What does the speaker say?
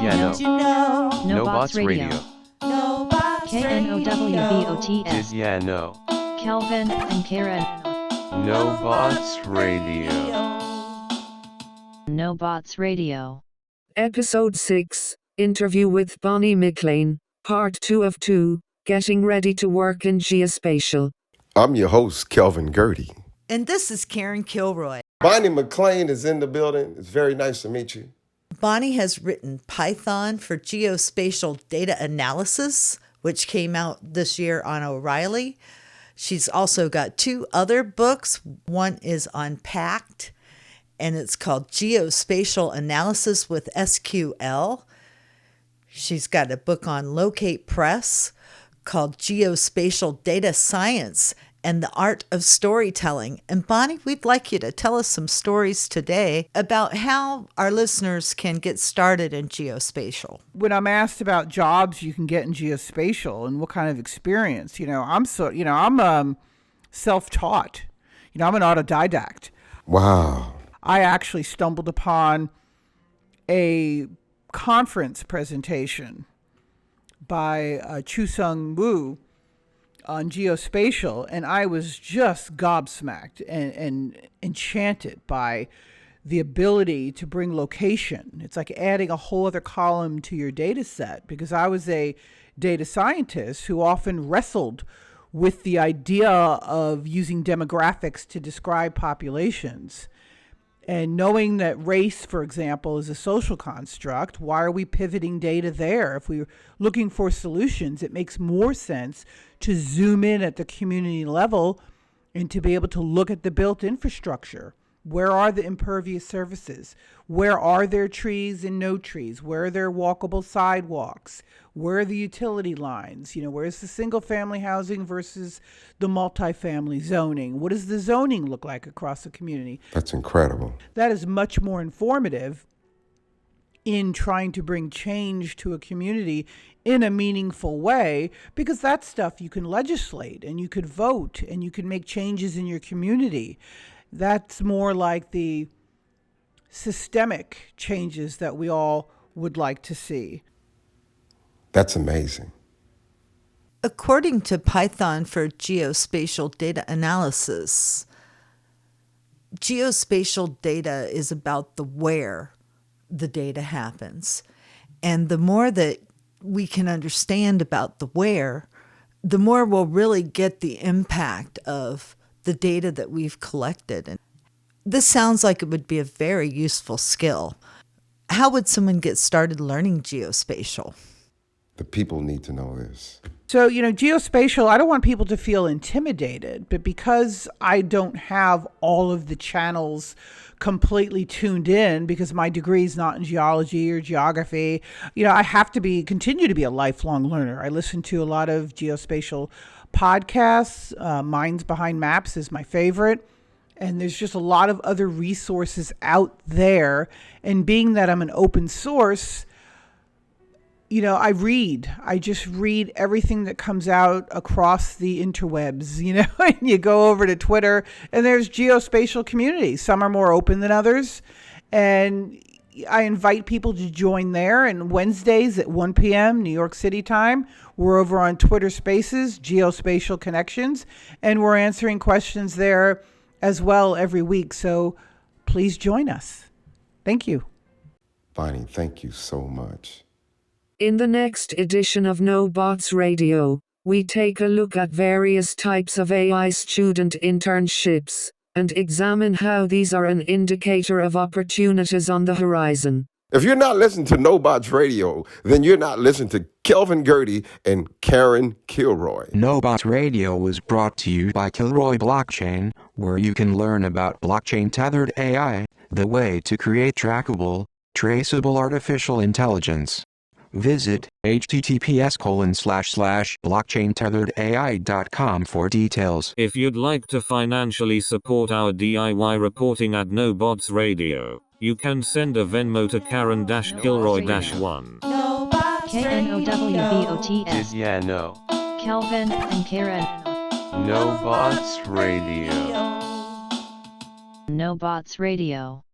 Did you know? Knowbots Radio. Knowbots KNOWBOTS. Did ya know? Kelvin and Karen. Knowbots Radio. Knowbots Radio. Episode 6, Interview with Bonny McClain, Part 2 of 2, Getting Ready to Work in Geospatial. I'm your host, Kelvin Girdy. And this is Karen Kilroy. Bonny McClain is in the building. It's very nice to meet you. Bonny has written Python for Geospatial Data Analysis, which came out this year on O'Reilly. She's also got 2 other books. One is Unpacked, and it's called Geospatial Analysis with SQL. She's got a book on Locate Press called Geospatial Data Science and the Art of Storytelling. And Bonny, we'd like you to tell us some stories today about how our listeners can get started in geospatial. When I'm asked about jobs you can get in geospatial and what kind of experience, I'm self-taught. I'm an autodidact. Wow. I actually stumbled upon a conference presentation by Chu-Sung Wu on geospatial, and I was just gobsmacked and enchanted by the ability to bring location. It's like adding a whole other column to your data set, because I was a data scientist who often wrestled with the idea of using demographics to describe populations. And knowing that race, for example, is a social construct, why are we pivoting data there? If we're looking for solutions, it makes more sense to zoom in at the community level and to be able to look at the built infrastructure. Where are the impervious surfaces? Where are there trees and no trees? Where are there walkable sidewalks? Where are the utility lines? Where's the single family housing versus the multifamily zoning? What does the zoning look like across the community? That's incredible. That is much more informative in trying to bring change to a community in a meaningful way, because that stuff you can legislate and you could vote and you can make changes in your community. That's more like the systemic changes that we all would like to see. That's amazing. According to Python for Geospatial Data Analysis, geospatial data is about the where the data happens. And the more that we can understand about the where, the more we'll really get the impact of the data that we've collected. And this sounds like it would be a very useful skill. How would someone get started learning geospatial? The people need to know this. So, geospatial, I don't want people to feel intimidated, but because I don't have all of the channels completely tuned in, because my degree is not in geology or geography, I have to continue to be a lifelong learner. I listen to a lot of geospatial podcasts. Minds Behind Maps is my favorite. And there's just a lot of other resources out there. And being that I'm an open source, I just read everything that comes out across the interwebs, and you go over to Twitter and there's geospatial communities. Some are more open than others. And I invite people to join there. And Wednesdays at 1 p.m. New York City time, we're over on Twitter Spaces, Geospatial Connections, and we're answering questions there as well every week. So please join us. Thank you. Bonny, thank you so much. In the next edition of Knowbots Radio, we take a look at various types of AI student internships and examine how these are an indicator of opportunities on the horizon. If you're not listening to Knowbots Radio, then you're not listening to Kelvin Girdy and Karen Kilroy. Knowbots Radio was brought to you by Kilroy Blockchain, where you can learn about blockchain tethered AI, the way to create trackable, traceable artificial intelligence. Visit https://blockchaintetheredai.com for details. If you'd like to financially support our DIY reporting at Knowbots Radio, you can send a Venmo to Karen-Kilroy-1. KNOWBOTS. Did ya know? Kelvin and Karen. Knowbots Radio. Knowbots Radio.